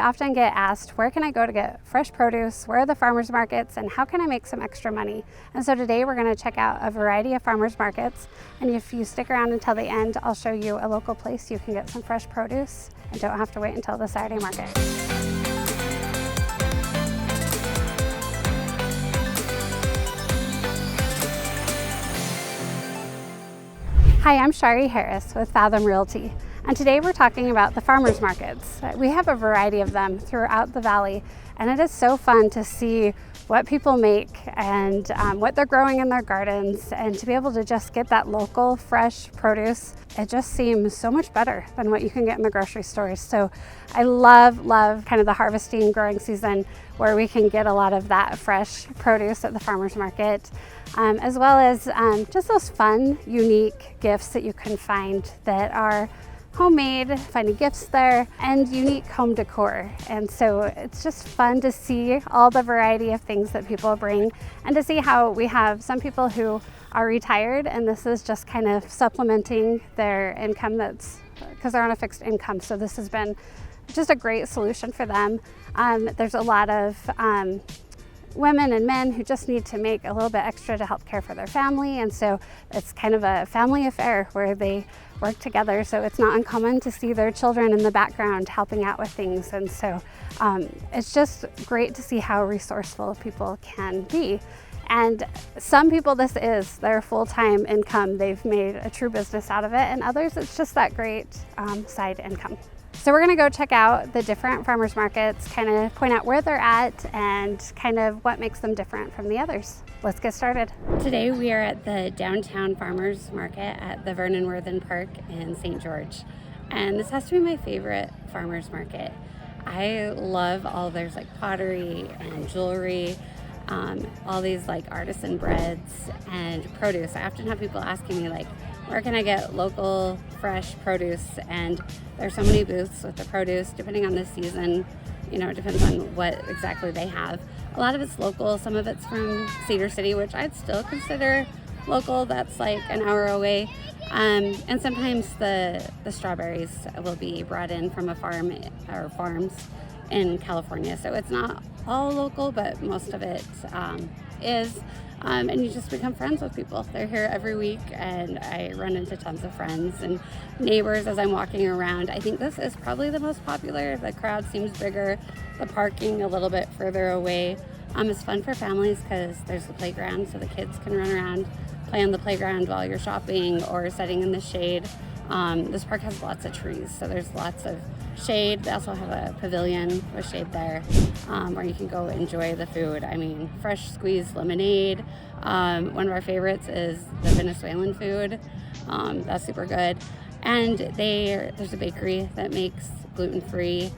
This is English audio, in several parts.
often get asked, where can I go to get fresh produce? Where are the farmers markets? And how can I make some extra money? And so today we're going to check out a variety of farmers markets. And if you stick around until the end, I'll show you a local place you can get some fresh produce and don't have to wait until the Saturday market. Hi, I'm Shari Harris with Fathom Realty, and today we're talking about the farmers markets. We have a variety of them throughout the valley, and it is so fun to see what people make and what they're growing in their gardens, and to be able to just get that local fresh produce. It just seems so much better than what you can get in the grocery stores. So I love kind of the harvesting growing season where we can get a lot of that fresh produce at the farmers market, as well as just those fun, unique gifts that you can find that are homemade, finding gifts there, and unique home decor. And so it's just fun to see all the variety of things that people bring, and to see how we have some people who are retired, and this is just kind of supplementing their income, that's because they're on a fixed income. So this has been just a great solution for them. There's a lot of women and men who just need to make a little bit extra to help care for their family, and so it's kind of a family affair where they work together. So it's not uncommon to see their children in the background helping out with things, and so it's just great to see how resourceful people can be. And some people, this is their full-time income. They've made a true business out of it, and others it's just that great side income. So we're gonna go check out the different farmers markets, kind of point out where they're at and kind of what makes them different from the others. Let's get started. Today we are at the downtown farmers market at the Vernon Worthen Park in St. George. And this has to be my favorite farmers market. I love there's like pottery and jewelry, all these like artisan breads and produce. I often have people asking me like, where can I get local fresh produce? And there's so many booths with the produce, depending on the season, you know, it depends on what exactly they have. A lot of it's local, some of it's from Cedar City, which I'd still consider local. That's like an hour away. And sometimes the strawberries will be brought in from a farm or farms in California. So it's not all local, but most of it is. And you just become friends with people. They're here every week, and I run into tons of friends and neighbors as I'm walking around. I think this is probably the most popular. The crowd seems bigger, the parking a little bit further away. It's fun for families because there's the playground, so the kids can run around, play on the playground while you're shopping or sitting in the shade. This park has lots of trees, so there's lots of shade. They also have a pavilion with shade there, where you can go enjoy the food. I mean, fresh squeezed lemonade. One of our favorites is the Venezuelan food. That's super good. And there's a bakery that makes gluten-free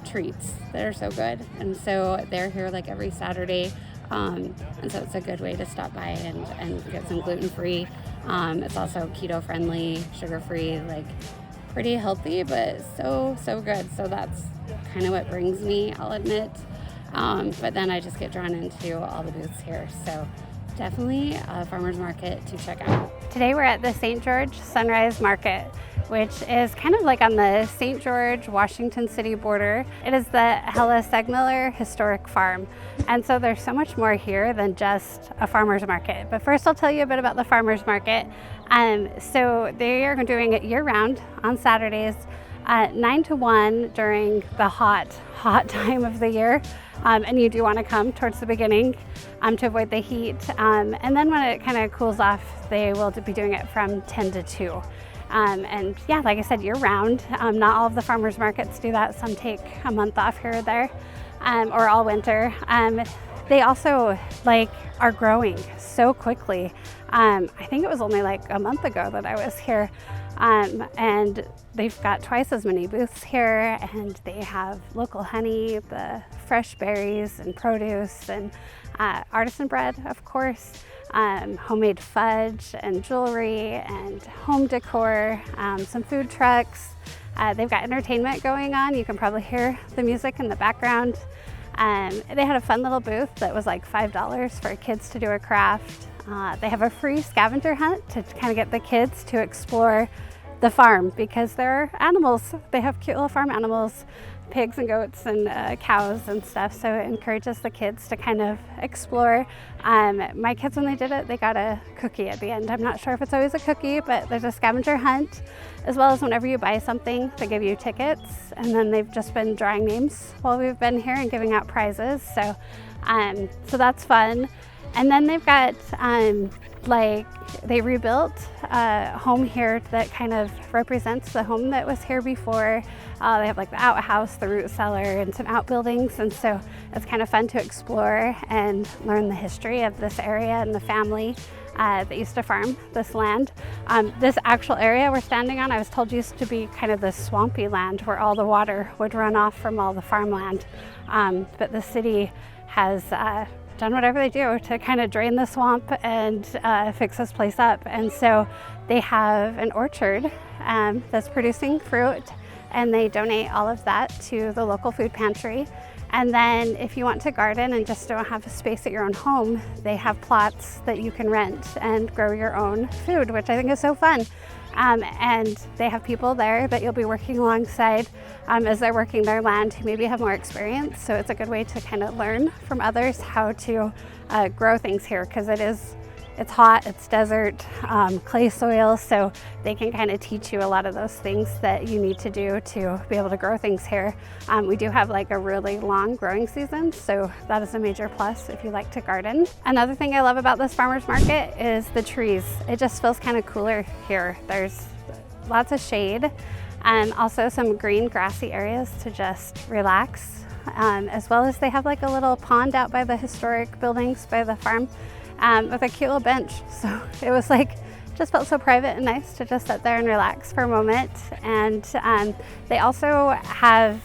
treats that are so good. And so they're here like every Saturday. And so it's a good way to stop by and get some gluten-free. It's also keto-friendly, sugar-free, like pretty healthy, but so good. So that's kind of what brings me, I'll admit. But then I just get drawn into all the booths here. So definitely a farmer's market to check out. Today we're at the St. George Sunrise Market, which is kind of like on the St. George, Washington City border. It is the Hela Seegmiller Historic Farm. And so there's so much more here than just a farmer's market. But first I'll tell you a bit about the farmer's market. So they are doing it year-round on Saturdays, 9 to 1 during the hot time of the year. And you do want to come towards the beginning to avoid the heat. And then when it kind of cools off, they will be doing it from 10 to 2. And yeah, like I said, year round. Not all of the farmers markets do that. Some take a month off here or there, or all winter. They also are growing so quickly. I think it was only like a month ago that I was here. And they've got twice as many booths here, and they have local honey, the fresh berries and produce, and artisan bread, of course, homemade fudge and jewelry and home decor, some food trucks. They've got entertainment going on. You can probably hear the music in the background. They had a fun little booth that was like $5 for kids to do a craft. They have a free scavenger hunt to kind of get the kids to explore the farm, because there are animals. They have cute little farm animals pigs and goats and cows and stuff, so it encourages the kids to kind of explore. My kids, when they did it, they got a cookie at the end. I'm not sure if it's always a cookie, but there's a scavenger hunt, as well as whenever you buy something, they give you tickets, and then they've just been drawing names while we've been here and giving out prizes, so that's fun. And then they've got they rebuilt a home here that kind of represents the home that was here before. They have like the outhouse, the root cellar, and some outbuildings, and so it's kind of fun to explore and learn the history of this area and the family that used to farm this land. This actual area we're standing on, I was told, used to be kind of the swampy land where all the water would run off from all the farmland, but the city has done whatever they do to kind of drain the swamp and fix this place up. And so they have an orchard that's producing fruit, and they donate all of that to the local food pantry. And then if you want to garden and just don't have a space at your own home, they have plots that you can rent and grow your own food, which I think is so fun. And they have people there that you'll be working alongside as they're working their land who maybe have more experience. So it's a good way to kind of learn from others how to grow things here, because it's hot, it's desert, clay soil, so they can kind of teach you a lot of those things that you need to do to be able to grow things here. We do have like a really long growing season, so that is a major plus if you like to garden. Another thing I love about this farmer's market is the trees. It just feels kind of cooler here. There's lots of shade and also some green grassy areas to just relax, as well as they have like a little pond out by the historic buildings by the farm, with a cute little bench. So it was like, just felt so private and nice to just sit there and relax for a moment. And they also have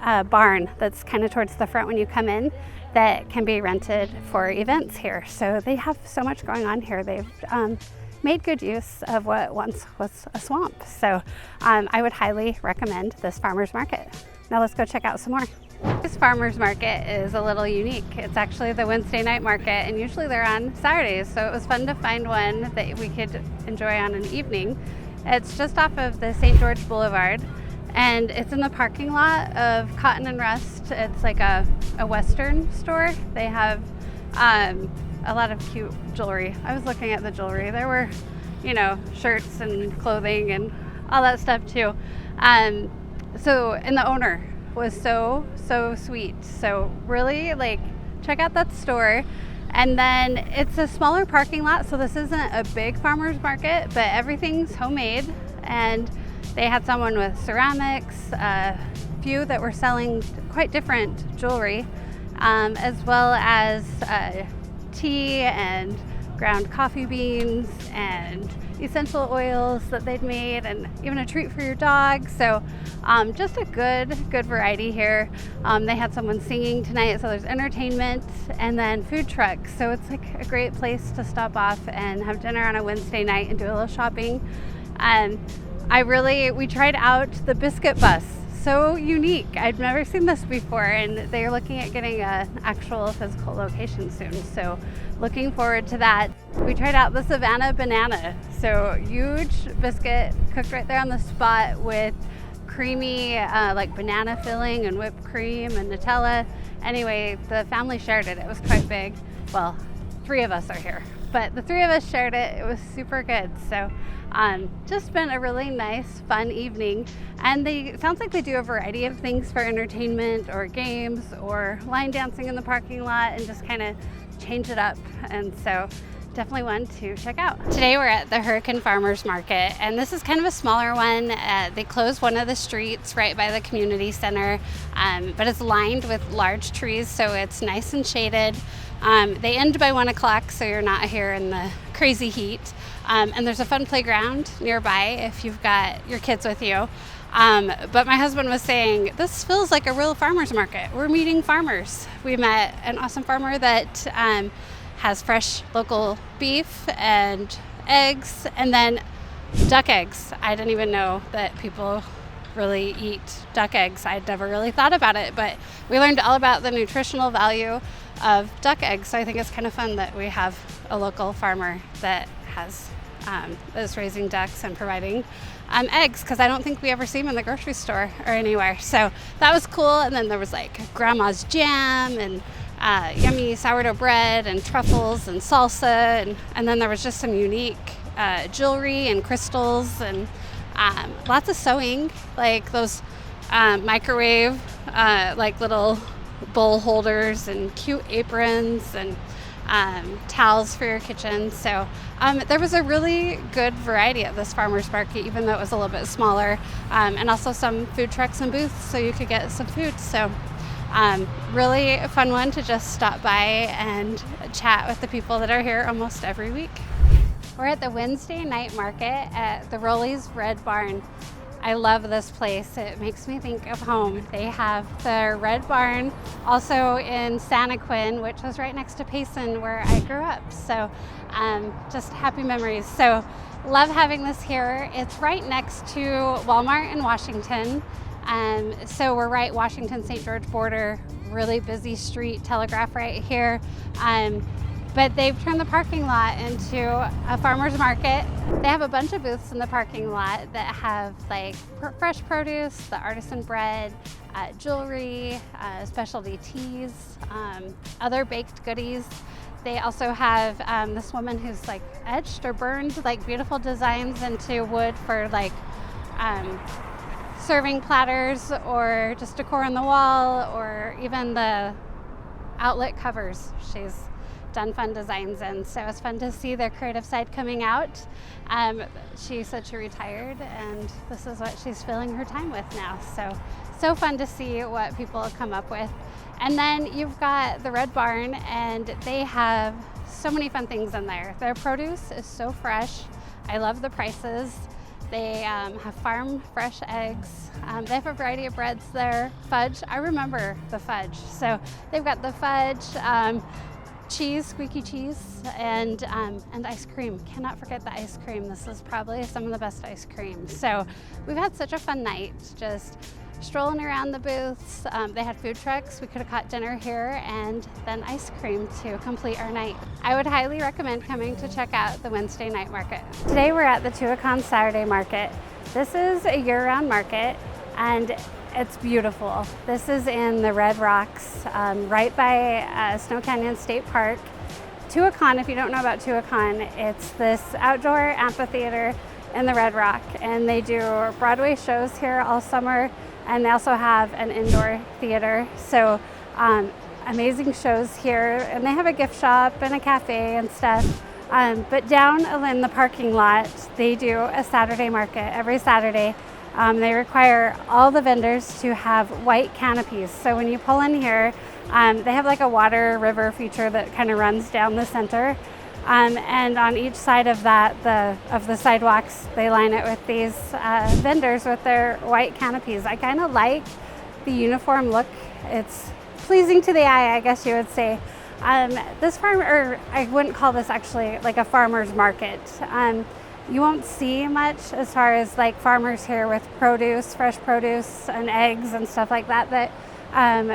a barn that's kind of towards the front when you come in that can be rented for events here. So they have so much going on here. They've made good use of what once was a swamp. So I would highly recommend this farmer's market. Now let's go check out some more. This farmer's market is a little unique. It's actually the Wednesday night market, and usually they're on Saturdays, so it was fun to find one that we could enjoy on an evening. It's just off of the St. George Boulevard, and it's in the parking lot of Cotton and Rust. It's like a Western store. They have a lot of cute jewelry. I was looking at the jewelry. There were, shirts and clothing and all that stuff too. And the owner was so sweet. So really, check out that store. And then it's a smaller parking lot, so this isn't a big farmer's market, but everything's homemade. And they had someone with ceramics, a few that were selling quite different jewelry, as well as tea and ground coffee beans and essential oils that they'd made, and even a treat for your dog. So just a good variety here. They had someone singing tonight, so there's entertainment, and then food trucks. So it's like a great place to stop off and have dinner on a Wednesday night and do a little shopping. And we tried out the biscuit bus. So unique. I've never seen this before, and they're looking at getting an actual physical location soon. So looking forward to that. We tried out the Savannah banana. So huge biscuit cooked right there on the spot with creamy banana filling and whipped cream and Nutella. Anyway, the family shared it. It was quite big. Well, 3 of us are here, but the 3 of us shared it. It was super good. So just been a really nice, fun evening. And it sounds like they do a variety of things for entertainment or games or line dancing in the parking lot, and just kind of change it up. And so definitely one to check out. Today we're at the Hurricane Farmers Market, and this is kind of a smaller one. They closed one of the streets right by the community center, but it's lined with large trees, so it's nice and shaded. They end by 1 o'clock, so you're not here in the crazy heat. And there's a fun playground nearby if you've got your kids with you. But my husband was saying, this feels like a real farmer's market. We're meeting farmers. We met an awesome farmer that has fresh local beef and eggs, and then duck eggs. I didn't even know that people really eat duck eggs. I'd never really thought about it, but we learned all about the nutritional value of duck eggs. So I think it's kind of fun that we have a local farmer that has is raising ducks and providing eggs, because I don't think we ever see them in the grocery store or anywhere. So that was cool. And then there was like grandma's jam and yummy sourdough bread and truffles and salsa. And then there was just some unique jewelry and crystals and lots of sewing, like those microwave like little bowl holders and cute aprons and towels for your kitchen. So there was a really good variety at this farmer's market, even though it was a little bit smaller, and also some food trucks and booths so you could get some food. So really a fun one to just stop by and chat with the people that are here almost every week. We're at the Wednesday night market at the Rowley's Red Barn. I love this place. It makes me think of home. They have the Red Barn also in Santa Quinn, which was right next to Payson where I grew up. So just happy memories. So love having this here. It's right next to Walmart in Washington. So we're right Washington-St. George border, really busy street, Telegraph right here. But they've turned the parking lot into a farmer's market. They have a bunch of booths in the parking lot that have like fresh produce, the artisan bread, jewelry, specialty teas, other baked goodies. They also have this woman who's like etched or burned like beautiful designs into wood for like serving platters or just decor on the wall, or even the outlet covers. She's done fun designs, and so it's fun to see their creative side coming out. She said she retired, and this is what she's filling her time with now. So fun to see what people come up with. And then you've got the Red Barn, and they have so many fun things in there. Their produce is so fresh. I love the prices. They have farm fresh eggs. They have a variety of breads there. Fudge, I remember the fudge. So they've got the fudge, cheese, squeaky cheese, and ice cream. Cannot forget the ice cream. This is probably some of the best ice cream. So we've had such a fun night just strolling around the booths. They had food trucks. We could have caught dinner here and then ice cream to complete our night. I would highly recommend coming to check out the Wednesday night market. Today we're at the Tuacahn Saturday market. This is a year-round market, and it's beautiful. This is in the Red Rocks, right by Snow Canyon State Park. Tuacahn, if you don't know about Tuacahn, it's this outdoor amphitheater in the Red Rock, and they do Broadway shows here all summer, and they also have an indoor theater. So amazing shows here, and they have a gift shop and a cafe and stuff. But down in the parking lot, they do a Saturday market every Saturday. They require all the vendors to have white canopies. So when you pull in here, they have like a water river feature that kind of runs down the center. And on each side of that, of the sidewalks, they line it with these vendors with their white canopies. I kind of like the uniform look. It's pleasing to the eye, I guess you would say. This farm, or I wouldn't call this actually like a farmer's market. You won't see much as far as like farmers here with produce, fresh produce and eggs and stuff like that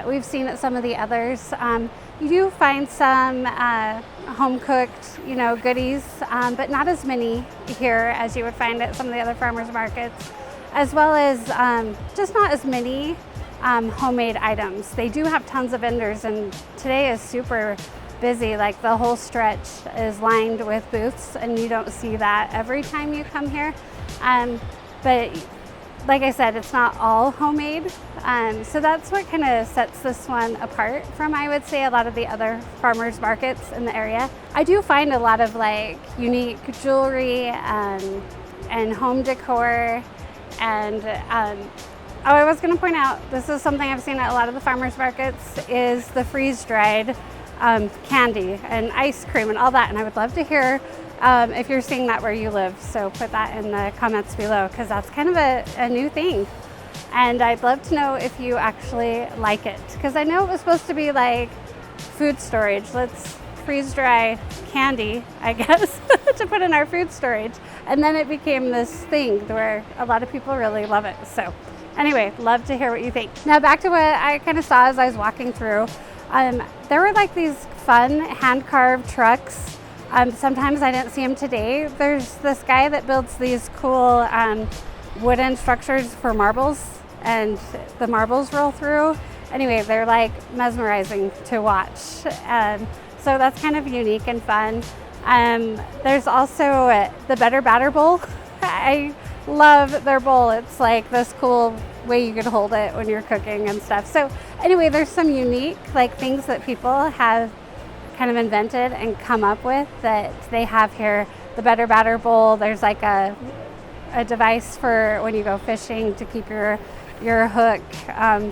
we've seen at some of the others. You do find some home cooked, goodies, but not as many here as you would find at some of the other farmers markets, as well as just not as many homemade items. They do have tons of vendors, and today is super busy. Like the whole stretch is lined with booths, and you don't see that every time you come here. But like I said, it's not all homemade. So that's what kind of sets this one apart from, I would say, a lot of the other farmers markets in the area. I do find a lot of like unique jewelry and home decor. And I was going to point out, this is something I've seen at a lot of the farmers markets, is the freeze-dried candy and ice cream and all that. And I would love to hear if you're seeing that where you live. So put that in the comments below, because that's kind of a new thing. And I'd love to know if you actually like it, because I know it was supposed to be like food storage. Let's freeze dry candy, I guess, to put in our food storage. And then it became this thing where a lot of people really love it. So anyway, love to hear what you think. Now back to what I kind of saw as I was walking through. There were like these fun hand-carved trucks Sometimes I didn't see him today. There's this guy that builds these cool wooden structures for marbles, and the marbles roll through. Anyway, they're like mesmerizing to watch. So that's kind of unique and fun. There's also the Better Batter Bowl. I love their bowl. It's like this cool way you could hold it when you're cooking and stuff. So anyway, there's some unique like things that people have kind of invented and come up with that they have here. The Better Batter Bowl, there's like a device for when you go fishing to keep your hook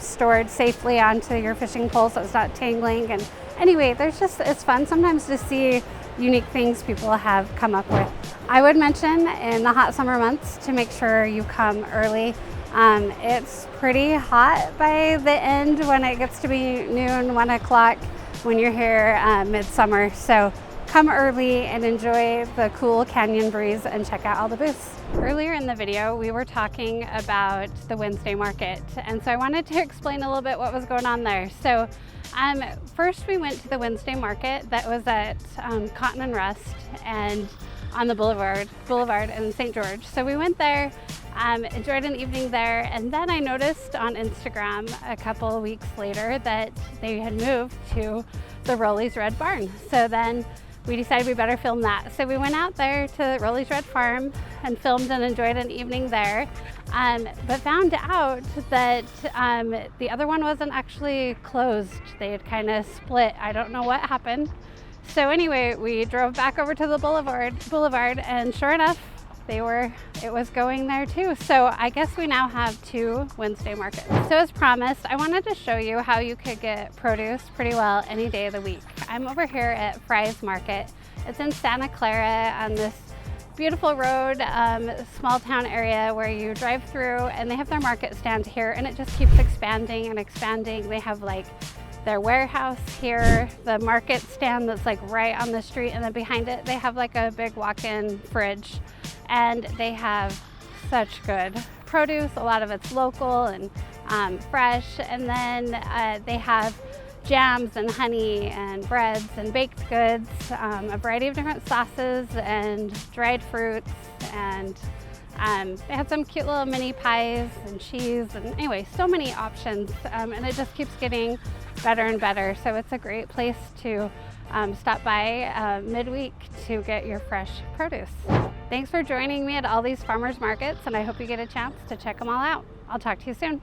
stored safely onto your fishing pole so it's not tangling. And anyway, it's fun sometimes to see unique things people have come up with. I would mention in the hot summer months to make sure you come early. It's pretty hot by the end when it gets to be noon, 1 o'clock when you're here midsummer. So come early and enjoy the cool canyon breeze and check out all the booths. Earlier in the video, we were talking about the Wednesday market. And so I wanted to explain a little bit what was going on there. So first we went to the Wednesday market that was at Cotton and Rust and on the Boulevard in St. George. So we went there, enjoyed an evening there, and then I noticed on Instagram a couple of weeks later that they had moved to the Rowley's Red Barn. So then we decided we better film that. So we went out there to Rowley's Red Farm and filmed and enjoyed an evening there, but found out that the other one wasn't actually closed. They had kind of split. I don't know what happened. So anyway, we drove back over to the Boulevard, and sure enough, it was going there too. So I guess we now have 2 Wednesday markets. So as promised, I wanted to show you how you could get produce pretty well any day of the week. I'm over here at Frei Market. It's in Santa Clara on this beautiful road, small town area where you drive through, and they have their market stand here, and it just keeps expanding and expanding. They have like their warehouse here, the market stand that's like right on the street, and then behind it they have like a big walk-in fridge, and they have such good produce. A lot of it's local and fresh, and then they have jams and honey and breads and baked goods, a variety of different sauces and dried fruits, and they had some cute little mini pies and cheese, and anyway, so many options, and it just keeps getting better and better. So it's a great place to stop by midweek to get your fresh produce. Thanks for joining me at all these farmers markets, and I hope you get a chance to check them all out. I'll talk to you soon.